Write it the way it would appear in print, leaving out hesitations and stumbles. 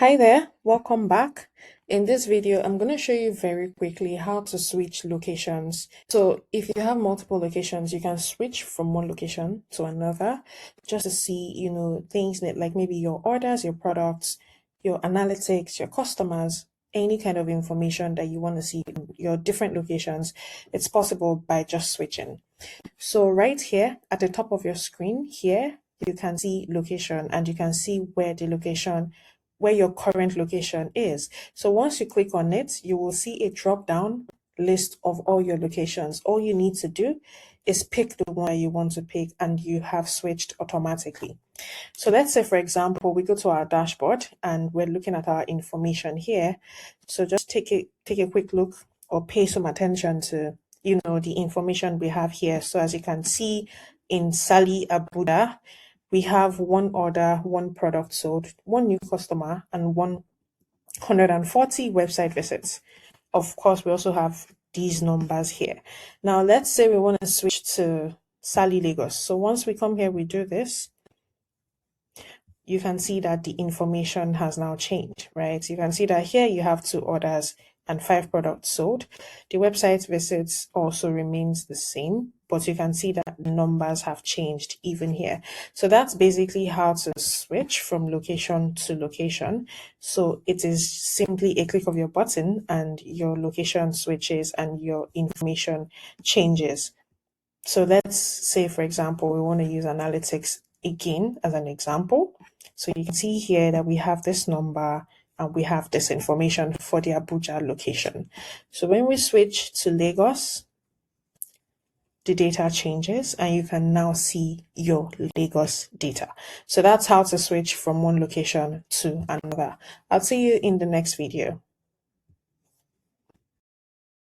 Hi there, welcome back. In this video, I'm going to show you very quickly how to switch locations. So if you have multiple locations, you can switch from one location to another just to see, things like maybe your orders, your products, your analytics, your customers, any kind of information that you want to see in your different locations. It's possible by just switching. So right here at the top of your screen here, you can see location and you can see where your current location is. So once you click on it, you will see a drop down list of all your locations. All you need to do is pick the one that you want to pick and you have switched automatically. So let's say, for example, we go to our dashboard and we're looking at our information here. So just take a quick look or pay some attention to, the information we have here. So as you can see in Sally Abuda, we have one order, one product sold, one new customer, and 140 website visits. Of course, we also have these numbers here. Now, let's say we want to switch to Sally Lagos. So once we come here, we do this. You can see that the information has now changed, right? You can see that here you have 2 orders and 5 products sold. The website visits also remains the same, but you can see that numbers have changed even here. So that's basically how to switch from location to location. So it is simply a click of your button and your location switches and your information changes. So let's say, for example, we want to use analytics again as an example. So you can see here that we have this number and we have this information for the Abuja location. So when we switch to Lagos, the data changes and you can now see your Lagos data. So that's how to switch from one location to another. I'll see you in the next video.